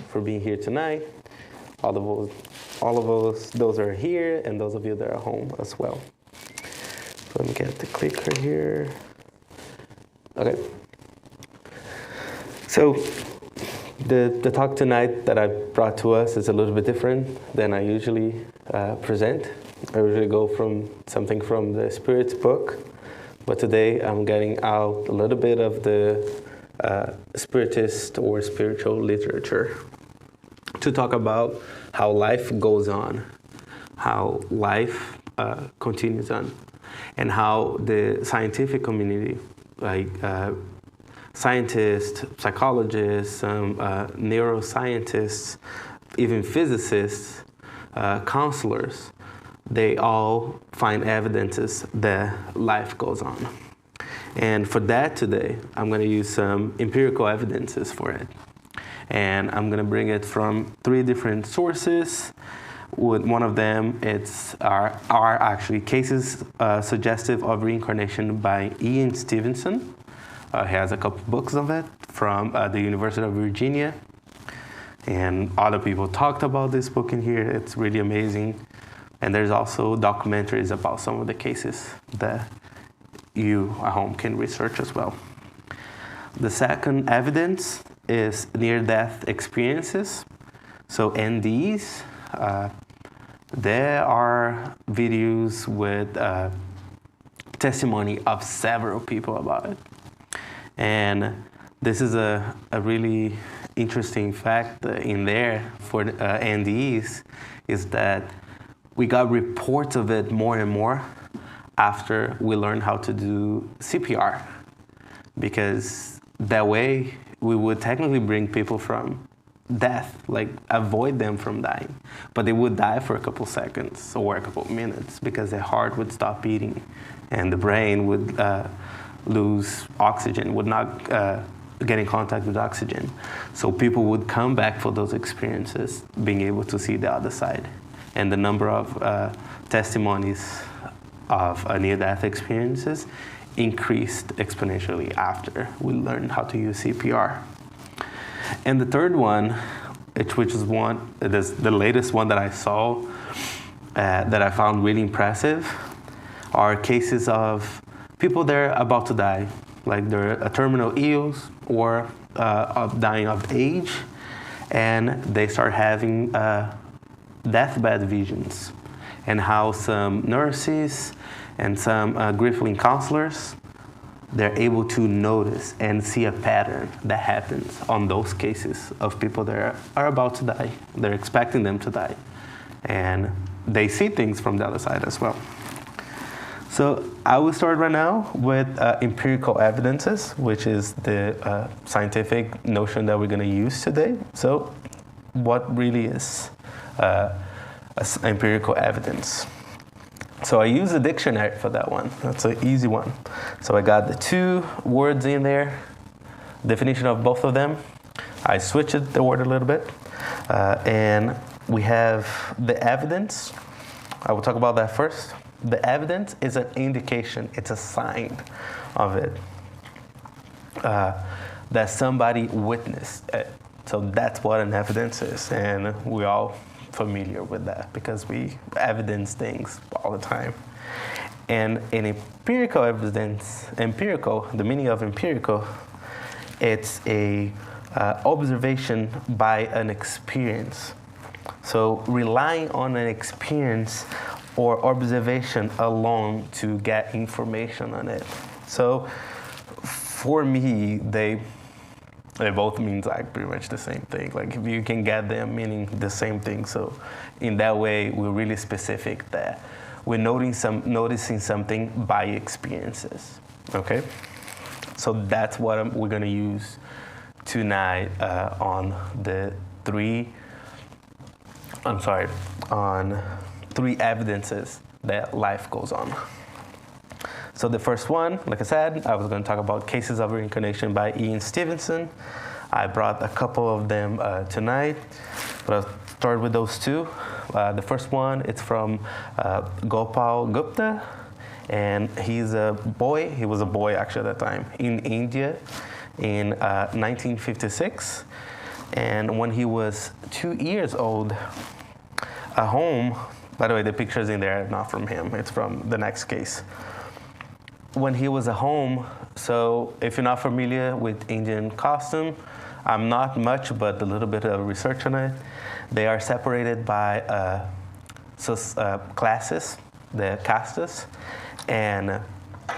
for being here tonight. All of us, those are here, and those of you that are home as well. So let me get the clicker here. Okay. So the talk tonight that I brought to us is a little bit different than I usually present. I usually go from something from the Spirit's book, but today I'm getting out a little bit of the Spiritist or spiritual literature to talk about how life goes on, how life continues on, and how the scientific community, like scientists, psychologists, neuroscientists, even physicists, counselors, they all find evidences that life goes on. And for that today, I'm going to use some empirical evidences for it. And I'm going to bring it from 3 different sources. With one of them, are actually cases suggestive of reincarnation by Ian Stevenson. He has a couple books of it from the University of Virginia. And other people talked about this book in here. It's really amazing. And there's also documentaries about some of the cases that you at home can research as well. The second evidence is near-death experiences. So NDEs, there are videos with testimony of several people about it. And this is a really interesting fact in there for NDEs, is that we got reports of it more and more after we learned how to do CPR, because that way we would technically bring people from death, like avoid them from dying, but they would die for a couple seconds or a couple minutes because their heart would stop beating and the brain would lose oxygen, would not get in contact with oxygen. So people would come back for those experiences, being able to see the other side. And the number of testimonies of near-death experiences increased exponentially after we learned how to use CPR. And the third one, which is the latest one that I saw that I found really impressive, are cases of people that are about to die, like they're terminal ills or of dying of age, and they start having deathbed visions, and how some nurses and some grief-linked counselors, they're able to notice and see a pattern that happens on those cases of people that are about to die. They're expecting them to die. And they see things from the other side as well. So I will start right now with empirical evidences, which is the scientific notion that we're going to use today. So what really is empirical evidence? So I use a dictionary for that one. That's an easy one. So I got the 2 words in there, definition of both of them. I switched the word a little bit. And we have the evidence. I will talk about that first. The evidence is an indication, it's a sign of it, that somebody witnessed it. So that's what an evidence is. And we're all familiar with that because we evidence things all the time. And in empirical evidence, the meaning of empirical, it's a observation by an experience. So relying on an experience or observation alone to get information on it. So for me, they both means like pretty much the same thing. Like if you can get them meaning the same thing. So in that way, we're really specific that we're noticing something by experiences. Okay? So that's what we're gonna use tonight on 3 evidences that life goes on. So the first one, like I said, I was going to talk about cases of reincarnation by Ian Stevenson. I brought a couple of them tonight, but I'll start with those 2. The first one, it's from Gopal Gupta, and he was a boy actually at that time, in India in 1956. And when he was 2 years old, at home, by the way, the pictures in there are not from him, it's from the next case. When he was at home, so if you're not familiar with Indian costume, I'm not much, but a little bit of research on it. They are separated by classes, the castas, and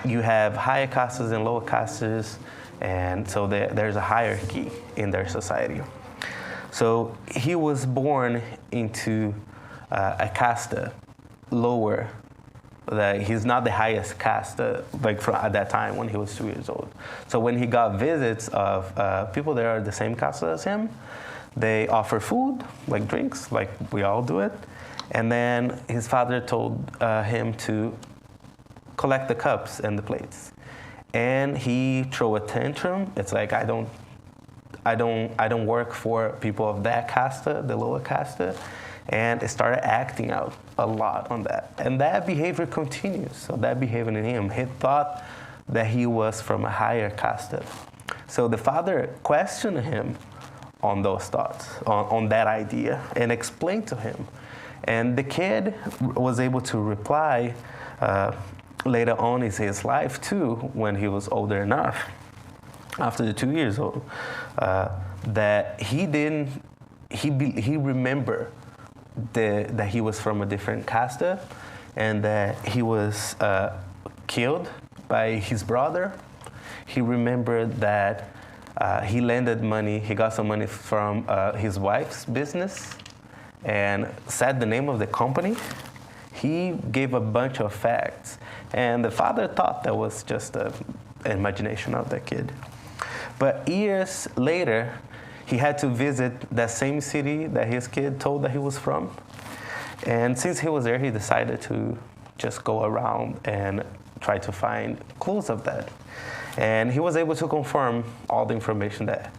you have higher castas and lower castas, and so there's a hierarchy in their society. So he was born into a casta lower. That he's not the highest casta like at that time when he was 2 years old. So when he got visits of people that are the same casta as him, they offer food, like drinks, like we all do it. And then his father told him to collect the cups and the plates. And he threw a tantrum. It's like, I don't work for people of that casta, the lower casta. And it started acting out a lot on that. And that behavior continues. So that behavior in him, he thought that he was from a higher casta. So the father questioned him on those thoughts, on that idea, and explained to him. And the kid was able to reply later on in his life too, when he was older enough, after the 2 years old, that he remembered that he was from a different casta, and that he was killed by his brother. He remembered that he lended money, he got some money from his wife's business, and said the name of the company. He gave a bunch of facts, and the father thought that was just an imagination of the kid. But years later, he had to visit that same city that his kid told that he was from. And since he was there, he decided to just go around and try to find clues of that. And he was able to confirm all the information that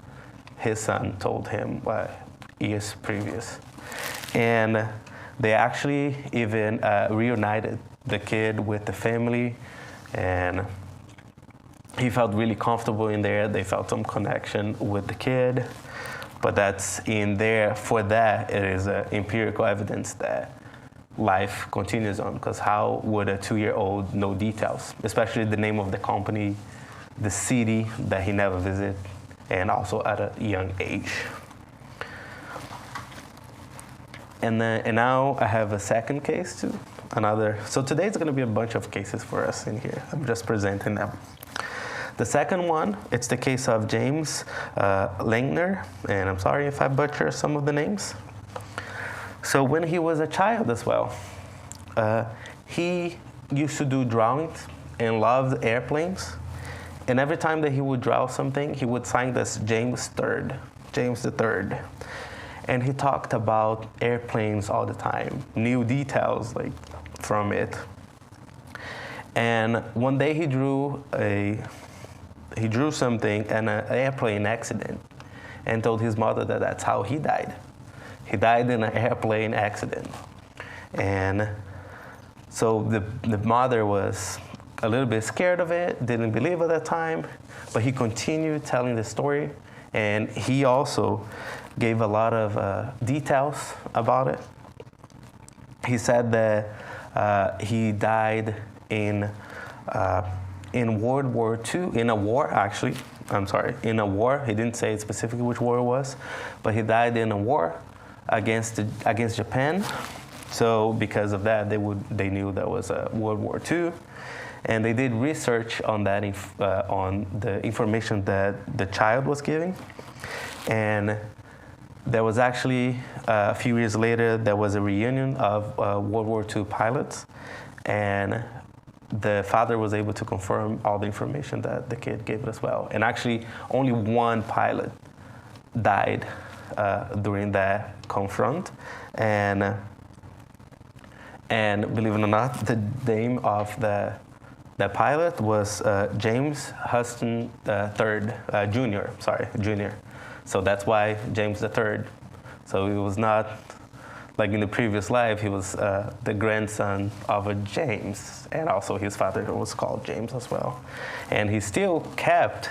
his son told him years previous. And they actually even reunited the kid with the family, and he felt really comfortable in there. They felt some connection with the kid. But that's in there, for that, it is empirical evidence that life continues on, because how would a 2-year-old know details, especially the name of the company, the city that he never visited, and also at a young age. And now I have a second case too, so today it's gonna be a bunch of cases for us in here. I'm just presenting them. The second one, it's the case of James Langner, and I'm sorry if I butcher some of the names. So when he was a child as well, he used to do drawings and loved airplanes. And every time that he would draw something, he would sign this James the Third. And he talked about airplanes all the time, new details like from it. And one day he drew something in an airplane accident and told his mother that that's how he died. He died in an airplane accident. And so the mother was a little bit scared of it, didn't believe at that time, but he continued telling the story, and he also gave a lot of details about it. He said that he died in World War II, in a war. He didn't say specifically which war it was, but he died in a war against Japan. So because of that, they knew that was World War II, and they did research on that on the information that the child was giving, and there was actually a few years later there was a reunion of World War II pilots, and the father was able to confirm all the information that the kid gave as well. And actually, only one pilot died during that confront. And believe it or not, the name of the pilot was James Huston Jr. So that's why James III. So he was not, like in the previous life, he was the grandson of a James, and also his father was called James as well. And he still kept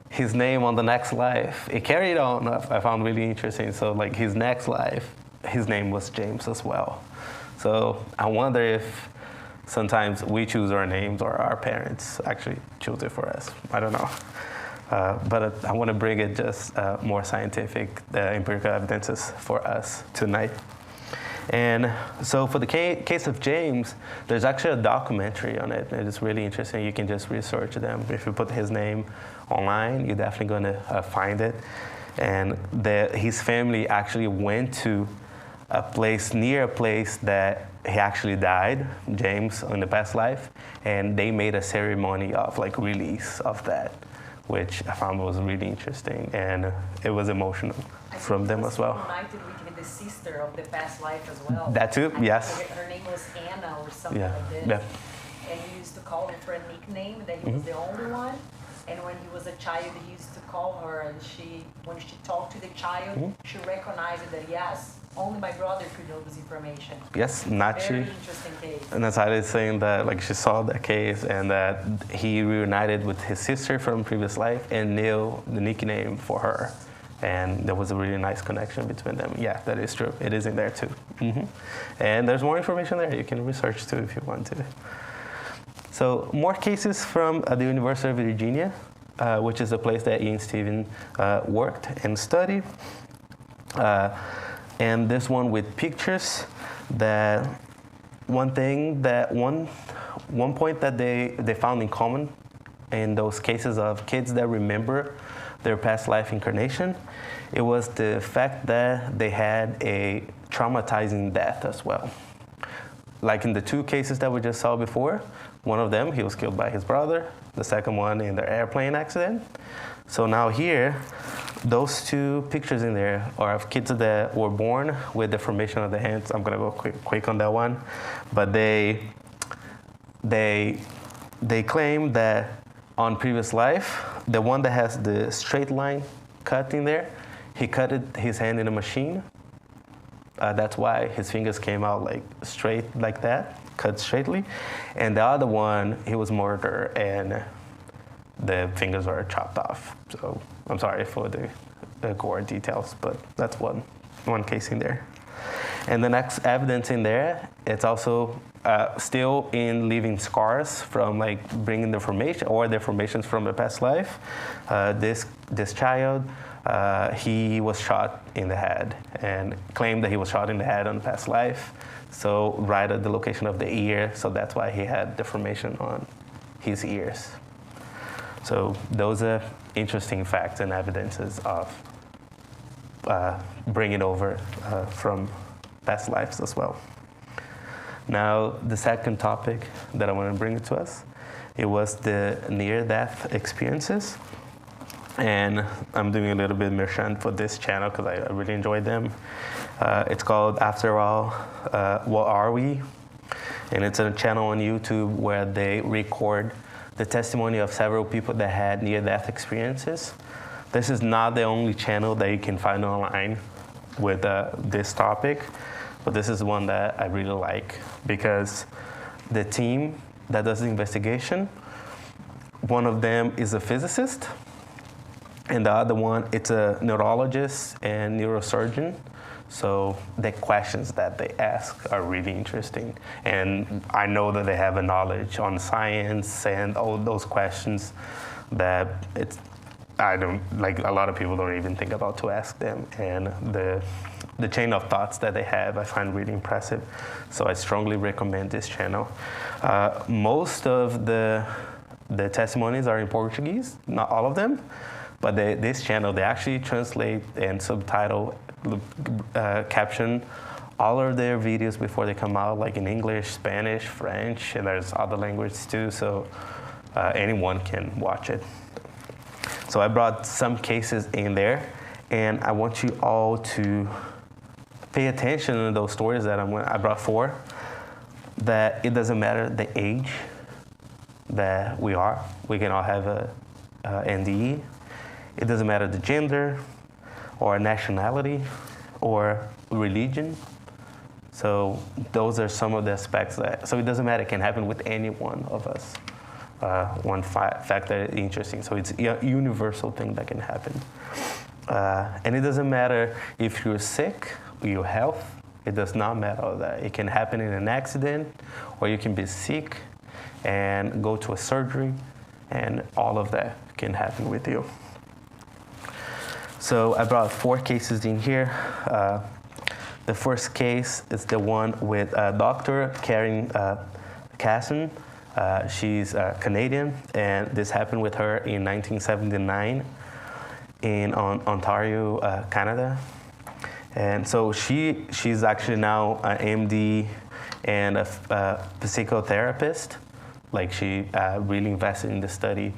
his name on the next life, it carried on. I found really interesting. So like his next life, his name was James as well. So I wonder if sometimes we choose our names or our parents actually choose it for us. I don't know. But I want to bring it just more scientific, empirical evidences for us tonight. And so for the case of James, there's actually a documentary on it. It is really interesting. You can just research them. If you put his name online, you're definitely going to find it. And his family actually went to a place near a place that he actually died, James, in the past life, and they made a ceremony of like release of that, which I found was really interesting, and it was emotional from them as well. United with the sister of the past life as well. That too, yes. Her name was Anna or something like this. Yeah. And he used to call her for a nickname that he was the only one. And when he was a child, he used to call her, and when she talked to the child, she recognized that yes, only my brother could know this information. Yes, not Very she. interesting case. And that's how it's saying that like she saw that case and that he reunited with his sister from previous life and knew the nickname for her. And there was a really nice connection between them. Yeah, that is true. It is in there too. And there's more information there. You can research too if you want to. So more cases from the University of Virginia, which is the place that Ian Stephen worked and studied. And this one with pictures, that one thing that one point that they found in common in those cases of kids that remember their past life incarnation, it was the fact that they had a traumatizing death as well. Like in the two cases that we just saw before, one of them, he was killed by his brother, the second one in the airplane accident. So now here, those two pictures in there are of kids that were born with deformation of the hands. I'm gonna go quick on that one. But they claim that on previous life, the one that has the straight line cut in there, he cut his hand in a machine. That's why his fingers came out like straight like that, cut straightly. And the other one, he was murdered and the fingers were chopped off. So I'm sorry for the gore details, but that's one case in there. And the next evidence in there, it's also still in leaving scars from like bringing deformation or deformations from the past life. This child, he was shot in the head and claimed that he was shot in the head on the past life. So right at the location of the ear, so that's why he had deformation on his ears. So those are interesting facts and evidences of bringing over from past lives as well. Now, the second topic that I want to bring to us, it was the near-death experiences. And I'm doing a little bit of merchan for this channel because I really enjoyed them. It's called After All, What Are We? And it's a channel on YouTube where they record the testimony of several people that had near-death experiences. This is not the only channel that you can find online with this topic, but this is one that I really like because the team that does the investigation, one of them is a physicist, and the other one, it's a neurologist and neurosurgeon. So the questions that they ask are really interesting. And I know that they have a knowledge on science and all those questions that I don't, like a lot of people don't even think about to ask them. And the chain of thoughts that they have, I find really impressive. So I strongly recommend this channel. Most of the testimonies are in Portuguese, not all of them. But this channel, they actually translate and subtitle, caption all of their videos before they come out, like in English, Spanish, French, and there's other languages too, so anyone can watch it. So I brought some cases in there, and I want you all to pay attention to those stories that I brought forth, that it doesn't matter the age that we are. We can all have a NDE. It doesn't matter the gender or nationality or religion. So those are some of the aspects so it doesn't matter, it can happen with any one of us. one fact that is interesting. So it's a universal thing that can happen. And it doesn't matter if you're sick or your health. It does not matter that. It can happen in an accident, or you can be sick and go to a surgery, and all of that can happen with you. So I brought 4 cases in here. The first case is the one with Dr. Karen Casson. She's Canadian, and this happened with her in 1979 in Ontario, Canada. And so she's actually now an MD and a psychotherapist. Like she really invested in the study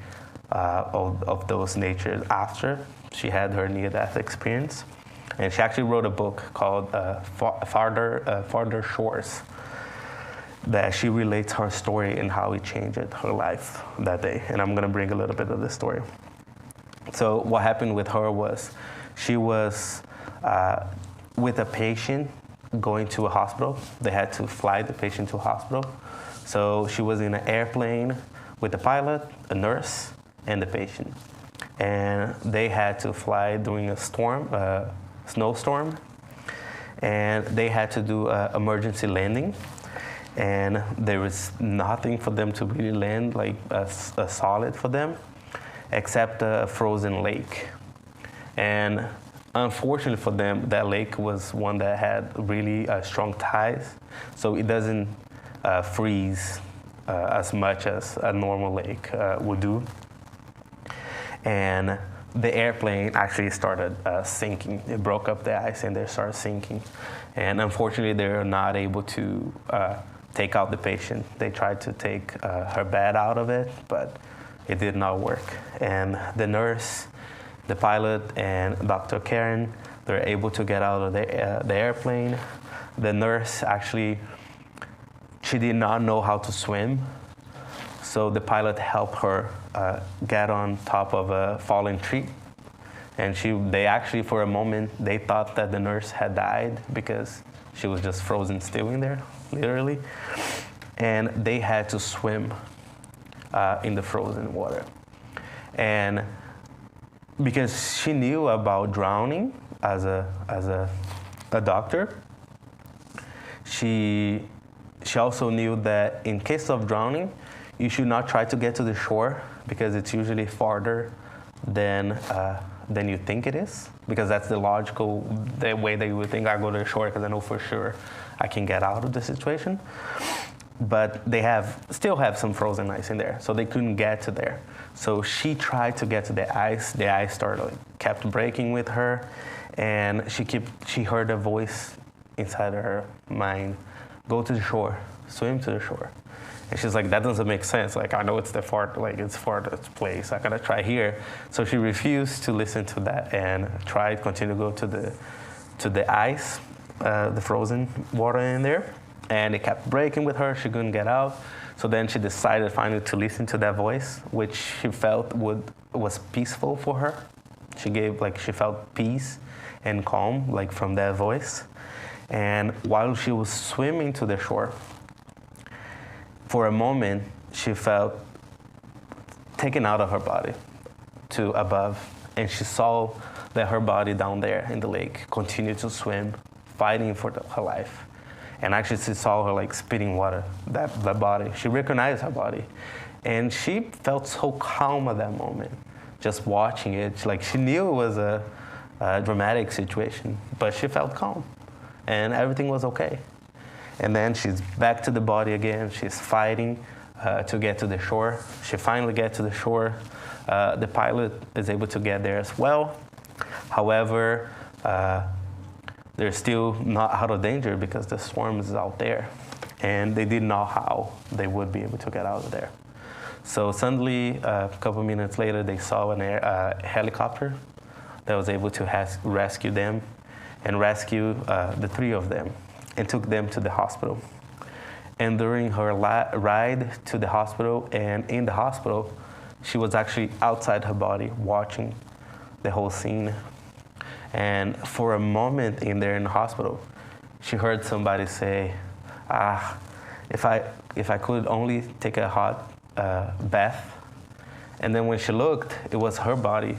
of those natures after she had her near-death experience. And she actually wrote a book called Farther Shores, that she relates her story and how it changed her life that day. And I'm gonna bring a little bit of the story. So what happened with her was she was with a patient going to a hospital. They had to fly the patient to a hospital. So she was in an airplane with the pilot, a nurse, and the patient. And they had to fly during a storm, snowstorm. And they had to do an emergency landing. And there was nothing for them to really land, like a solid for them, except a frozen lake. And unfortunately for them, that lake was one that had really strong tides, so it doesn't freeze as much as a normal lake would do. And the airplane actually started sinking. It broke up the ice and they started sinking. And unfortunately, they were not able to take out the patient. They tried to take her bed out of it, but it did not work. And the nurse, the pilot, and Dr. Karen, they're able to get out of the airplane. The nurse actually, she did not know how to swim, so the pilot helped her get on top of a fallen tree. And they actually, for a moment, they thought that the nurse had died because she was just frozen still in there, literally. And they had to swim in the frozen water. And because she knew about drowning as a doctor, she also knew that in case of drowning, you should not try to get to the shore because it's usually farther than you think it is, because that's the way that you would think. I go to the shore because I know for sure I can get out of the situation. But they still have some frozen ice in there, so they couldn't get to there. So she tried to get to the ice. The ice kept breaking with her, and she heard a voice inside her mind, "Go to the shore, swim to the shore." And she's like, "That doesn't make sense. Like, I know it's it's farthest place. I gotta try here." So she refused to listen to that and continue to go to the ice, the frozen water in there. And it kept breaking with her. She couldn't get out. So then she decided finally to listen to that voice, which she felt was peaceful for her. She felt peace and calm, from that voice. And while she was swimming to the shore, for a moment, she felt taken out of her body to above. And she saw that her body down there in the lake continued to swim, fighting for her life. And actually, she saw her spitting water, that body. She recognized her body. And she felt so calm at that moment, just watching it. She knew it was a dramatic situation, but she felt calm. And everything was okay. And then she's back to the body again. She's fighting to get to the shore. She finally gets to the shore. The pilot is able to get there as well. However, they're still not out of danger because the storm is out there. And they didn't know how they would be able to get out of there. So suddenly, a couple minutes later, they saw a helicopter that was able to rescue them and rescue the 3 of them and took them to the hospital. And during her ride to the hospital and in the hospital, she was actually outside her body watching the whole scene. And for a moment in the hospital, she heard somebody say, if I could only take a hot Beth. And then when she looked, it was her body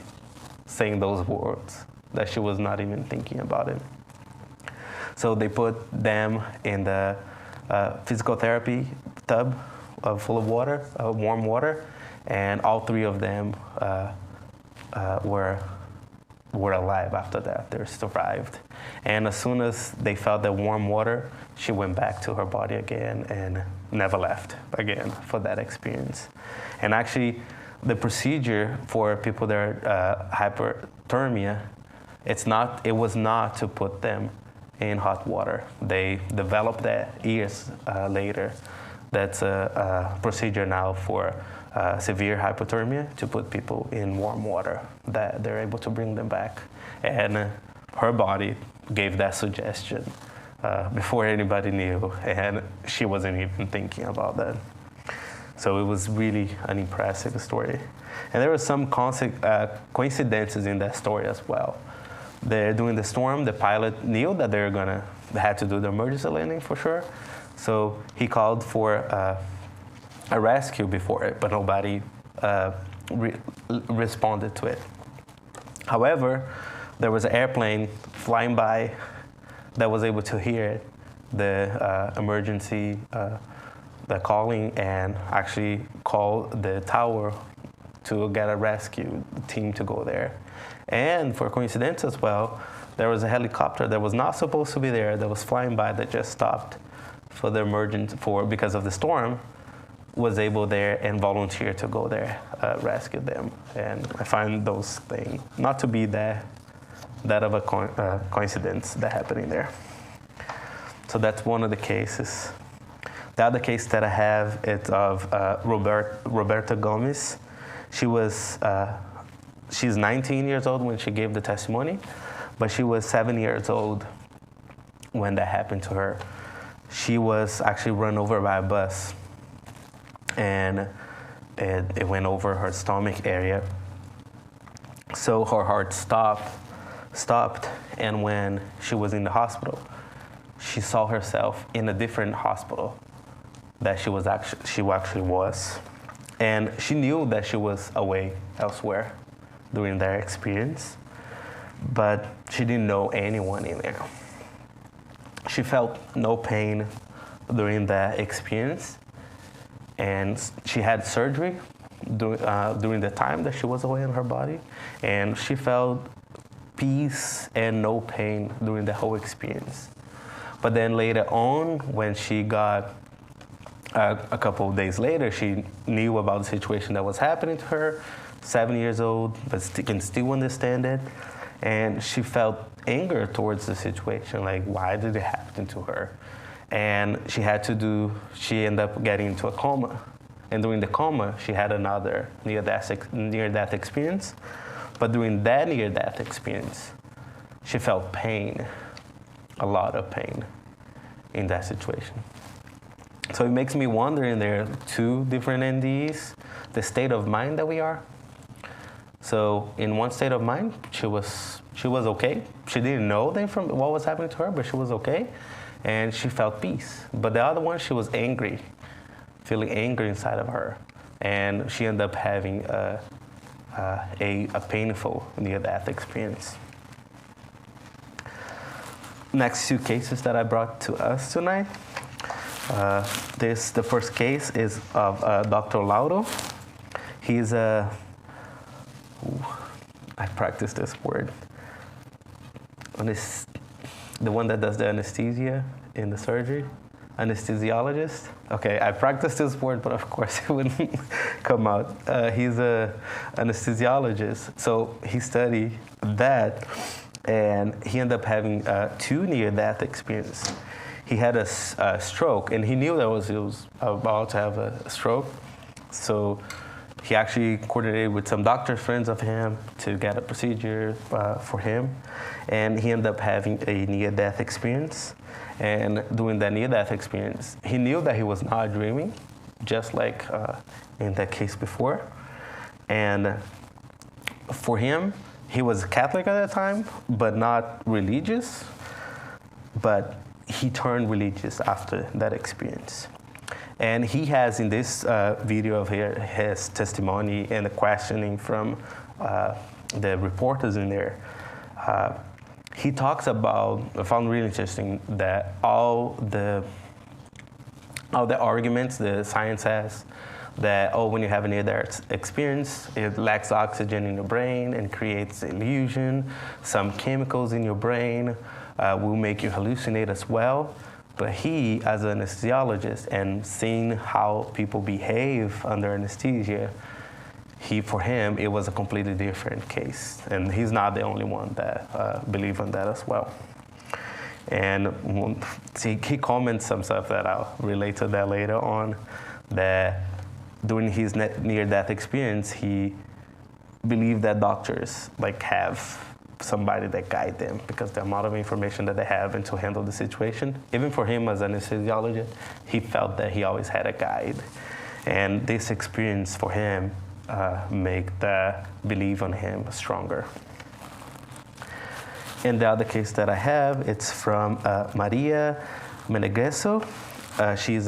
saying those words, that she was not even thinking about it. So they put them in the physical therapy tub full of water, warm water, and all three of them were alive after that. They survived. And as soon as they felt the warm water, she went back to her body again and never left again for that experience. And actually, the procedure for people that are hyperthermia, it was not to put them in hot water. They developed that years later. That's a procedure now for severe hypothermia, to put people in warm water, that they're able to bring them back. And her body gave that suggestion before anybody knew, and she wasn't even thinking about that. So it was really an impressive story. And there were some coincidences in that story as well. During the storm, the pilot knew that they had to do the emergency landing for sure. So he called for a rescue before it, but nobody responded to it. However, there was an airplane flying by that was able to hear the emergency, the calling, and actually call the tower to get a rescue team to go there. And for coincidence as well, there was a helicopter that was not supposed to be there, that was flying by, that just stopped for the emergency, because of the storm, was able there and volunteered to go there, rescue them. And I find those things not to be that of a coincidence that happening there. So that's one of the cases. The other case that I have is of Roberta Gomez. She's 19 years old when she gave the testimony, but she was 7 years old when that happened to her. She was actually run over by a bus, and it went over her stomach area. So her heart stopped, and when she was in the hospital, she saw herself in a different hospital that she actually was. And she knew that she was away elsewhere during their experience, but she didn't know anyone in there. She felt no pain during that experience, and she had surgery during the time that she was away in her body, and she felt peace and no pain during the whole experience. But then later on, when she got a couple of days later, she knew about the situation that was happening to her, 7 years old, but can still understand it. And she felt anger towards the situation, like, why did it happen to her? And she ended up getting into a coma. And during the coma, she had another near-death experience. But during that near-death experience, she felt pain, a lot of pain in that situation. So it makes me wonder, in there are two different NDEs, the state of mind that we are. So in one state of mind, she was okay. She didn't know what was happening to her, but she was okay, and she felt peace. But the other one, she was angry, feeling anger inside of her, and she ended up having a painful near-death experience. Next two cases that I brought to us tonight. The first case is of Dr. Lauro. He's I practice this word. The one that does the anesthesia in the surgery, anesthesiologist. Okay, I practiced this word, but of course it wouldn't come out. He's an anesthesiologist, so he studied that, and he ended up having two near-death experiences. He had a stroke, and he knew that he was about to have a stroke, so he actually coordinated with some doctor friends of him to get a procedure for him, and he ended up having a near-death experience. And during that near-death experience, he knew that he was not dreaming, just like in that case before. And for him, he was Catholic at that time, but not religious. But he turned religious after that experience. And he has in this video of his testimony and the questioning from the reporters in there, he talks about, I found really interesting, that all the arguments the science has, that, when you have a near-death experience, it lacks oxygen in your brain and creates illusion. Some chemicals in your brain will make you hallucinate as well. But he, as an anesthesiologist, and seeing how people behave under anesthesia, for him, it was a completely different case. And he's not the only one that believes in that as well. And he comments some stuff that I'll relate to that later on, that during his near-death experience, he believed that doctors have somebody that guide them, because the amount of information that they have and to handle the situation. Even for him as an anesthesiologist, he felt that he always had a guide. And this experience for him make the belief on him stronger. And the other case that I have, it's from Maria Menegresso. She's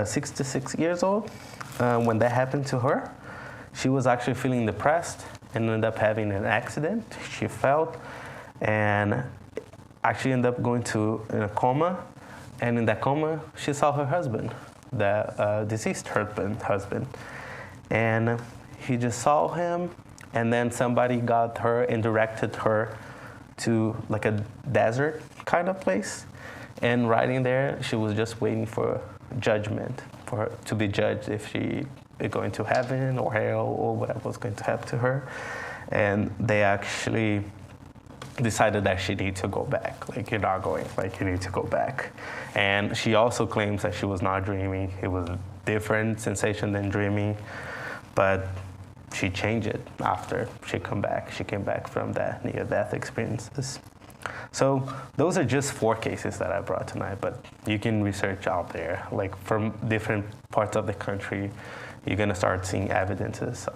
66 years old. When that happened to her, she was actually feeling depressed and ended up having an accident. She fell and actually ended up going in a coma. And in that coma, she saw her husband, the deceased husband. And he just saw him, and then somebody got her and directed her to a desert kind of place. And right in there, she was just waiting for judgment, for her to be judged if she is going to heaven or hell or whatever was going to happen to her. And they actually decided that she needs to go back. You're not going, you need to go back. And she also claims that she was not dreaming. It was a different sensation than dreaming, but she changed it after she came back from that near-death experiences. So those are just 4 cases that I brought tonight, but you can research out there, from different parts of the country. You're gonna start seeing evidences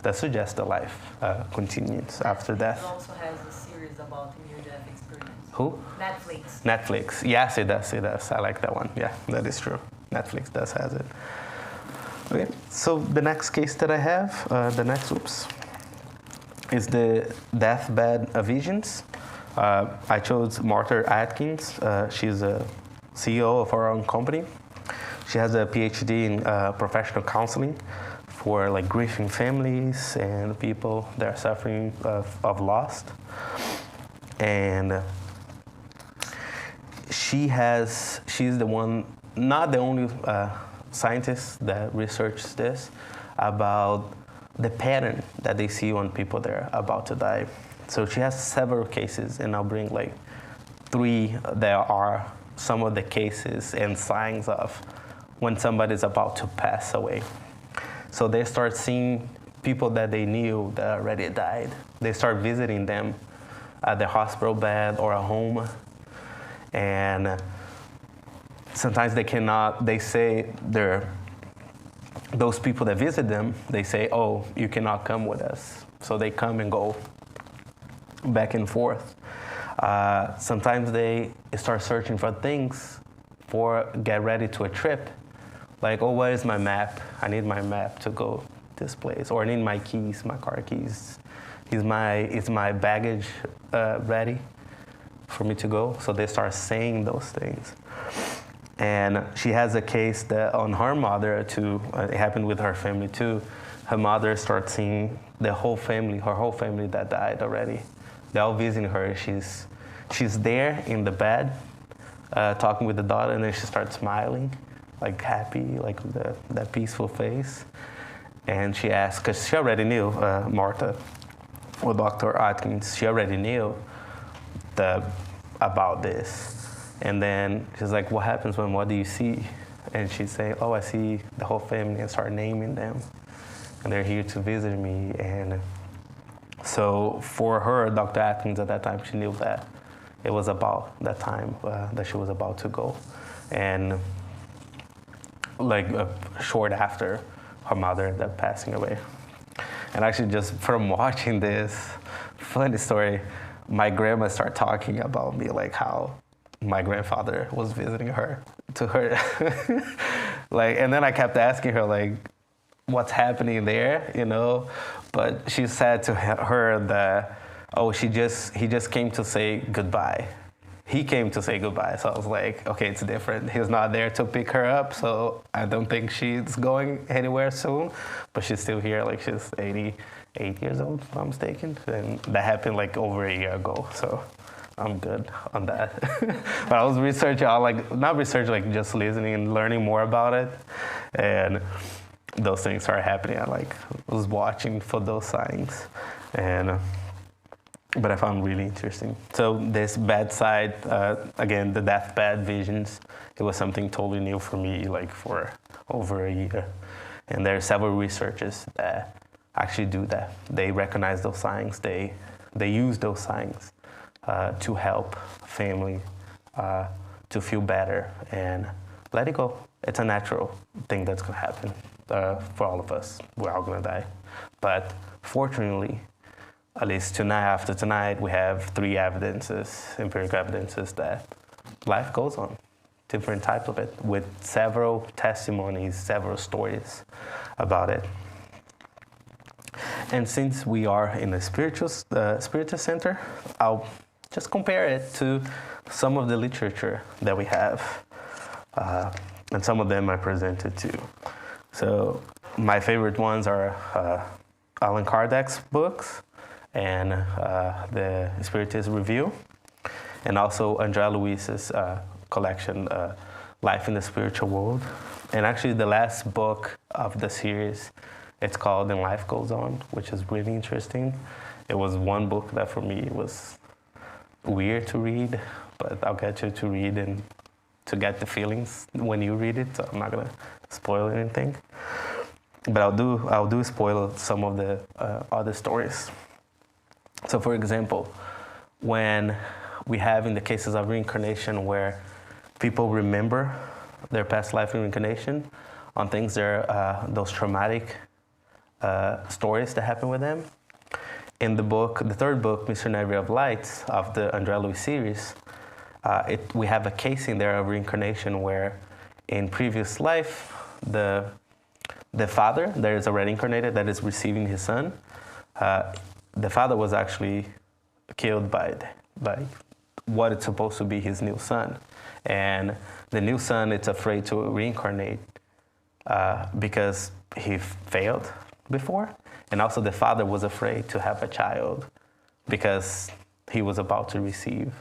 that suggest the life continues after death. It also has a series about near-death experience. Who? Netflix. Yes, it does. I like that one. Yeah, that is true. Netflix does has it. Okay, so the next case that I have, is the deathbed visions. I chose Martha Atkins. She's a CEO of her own company. She has a PhD in professional counseling for grieving families and people that are suffering of loss. And she's the one, not the only scientist that researches this, about the pattern that they see when people that are about to die. So she has several cases, and I'll bring 3 that are some of the cases and signs of when somebody's about to pass away. So they start seeing people that they knew that already died. They start visiting them at their hospital bed or a home. And sometimes they say those people that visit them, they say, "Oh, you cannot come with us." So they come and go back and forth. Sometimes they start searching for things get ready to a trip. "Oh, where is my map? I need my map to go this place." Or "I need my keys, my car keys. Is my baggage ready for me to go?" So they start saying those things. And she has a case that on her mother too, it happened with her family too. Her mother starts seeing her whole family that died already. They're all visiting her. She's there in the bed, talking with the daughter, and then she starts smiling, happy, that peaceful face. And she asks, because she already knew, Martha, or Dr. Atkins, she already knew about this. And then she's like, "What happens what do you see?" And she's saying, "Oh, I see the whole family," and start naming them. And they're here to visit me. And so for her, Dr. Atkins at that time, she knew that it was about that time that she was about to go. And short after, her mother ended up passing away. And actually just from watching this, funny story, my grandma started talking about me, how my grandfather was visiting her Like, and then I kept asking her, like, what's happening there, you know? But she said to her that, oh, he just came to say goodbye. He came to say goodbye. So I was like, okay, it's different. He's not there to pick her up, so I don't think she's going anywhere soon. But she's still here, like she's 88 years old, if I'm mistaken. And that happened like over a year ago, so I'm good on that. But I was researching, not researching, like just listening and learning more about it. And those things started happening. I was watching for those signs. But I found really interesting. So this bad side, again, the deathbed visions, it was something totally new for me, like for over a year. And there are several researchers that actually do that. They recognize those signs. They use those signs to help family to feel better and let it go. It's a natural thing that's going to happen for all of us. We're all going to die. But fortunately, at least tonight, after tonight, we have 3 empirical evidences that life goes on, different types of it, with several testimonies, several stories about it. And since we are in the Spiritist Center, I'll just compare it to some of the literature that we have, and some of them I presented too. So my favorite ones are Allan Kardec's books, and the Spiritist Review, and also Andrea Luiz's collection, Life in the Spiritual World. And actually the last book of the series, it's called And Life Goes On, which is really interesting. It was one book that for me was weird to read, but I'll get you to read and to get the feelings when you read it, so I'm not gonna spoil anything. But I'll do spoil some of the other stories. So for example, when we have in the cases of reincarnation where people remember their past life in reincarnation on things, there are those traumatic stories that happen with them. In the book, the 3rd book, Missionary of Lights, of the Andrea Luiz series, we have a case in there of reincarnation where in previous life, the father that is already incarnated, that is receiving his son, the father was actually killed by what it's supposed to be his new son. And the new son, it's afraid to reincarnate because he failed before. And also the father was afraid to have a child because he was about to receive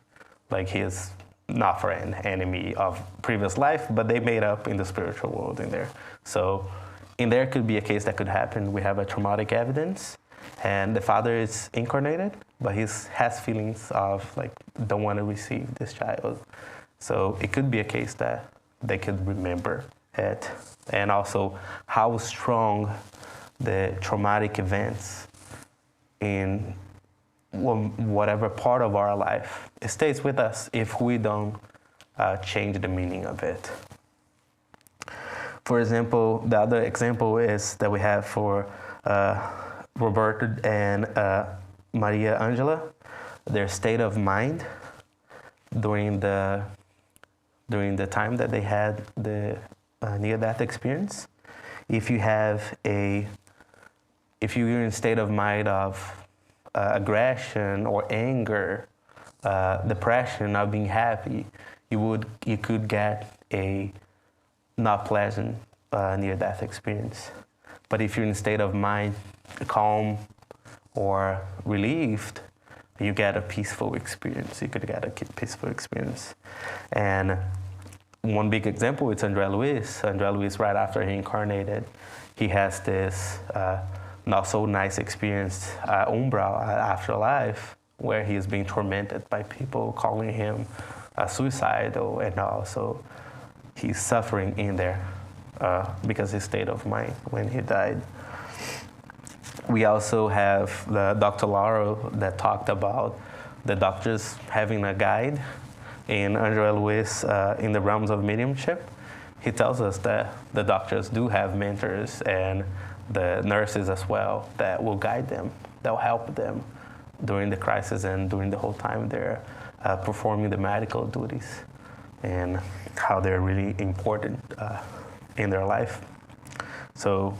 like his not friend, enemy of previous life, but they made up in the spiritual world in there. So in there could be a case that could happen. We have a traumatic evidence, and the father is incarnated, but he has feelings of like, don't want to receive this child. So it could be a case that they could remember it. And also how strong the traumatic events in whatever part of our life, it stays with us if we don't change the meaning of it. For example, the other example is that we have for Roberto and Maria Angela, their state of mind during the time that they had the near-death experience. If you're in a state of mind of aggression or anger, depression, not being happy, you could get a not pleasant near-death experience. But if you're in a state of mind, calm or relieved, you get a peaceful experience. You could get a peaceful experience. And one big example is Andrea Luiz. Andrea Luiz, right after he incarnated, he has this not so nice experience, umbral, afterlife, where he is being tormented by people calling him suicidal, and also he's suffering in there because his state of mind when he died. We also have the Dr. Lauro that talked about the doctors having a guide in Andrea Luiz in the realms of mediumship. He tells us that the doctors do have mentors and the nurses as well that will guide them, that will help them during the crisis and during the whole time they're performing the medical duties, and how they're really important in their life. So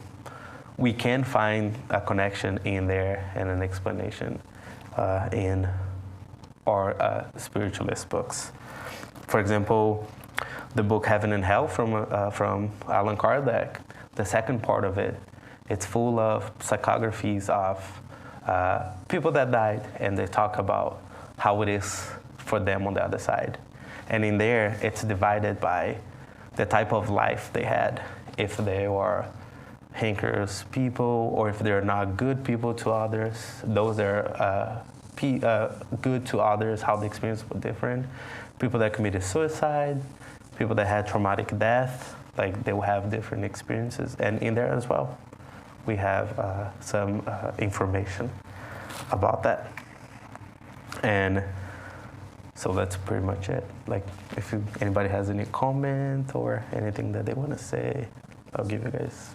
we can find a connection in there and an explanation in our spiritualist books. For example, the book Heaven and Hell from Allan Kardec, the second part of it, it's full of psychographies of people that died, and they talk about how it is for them on the other side. And in there, it's divided by the type of life they had, if they were hankers people, or if they're not good people to others, those that are good to others, how the experience was different. People that committed suicide, people that had traumatic death, like they will have different experiences. And in there as well, we have some information about that. And so that's pretty much it. Like, if anybody has any comment or anything that they want to say, I'll give you guys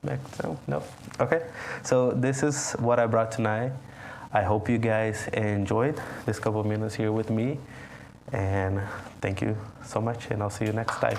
back. No? Okay. So this is what I brought tonight. I hope you guys enjoyed this couple of minutes here with me. And thank you so much, and I'll see you next time.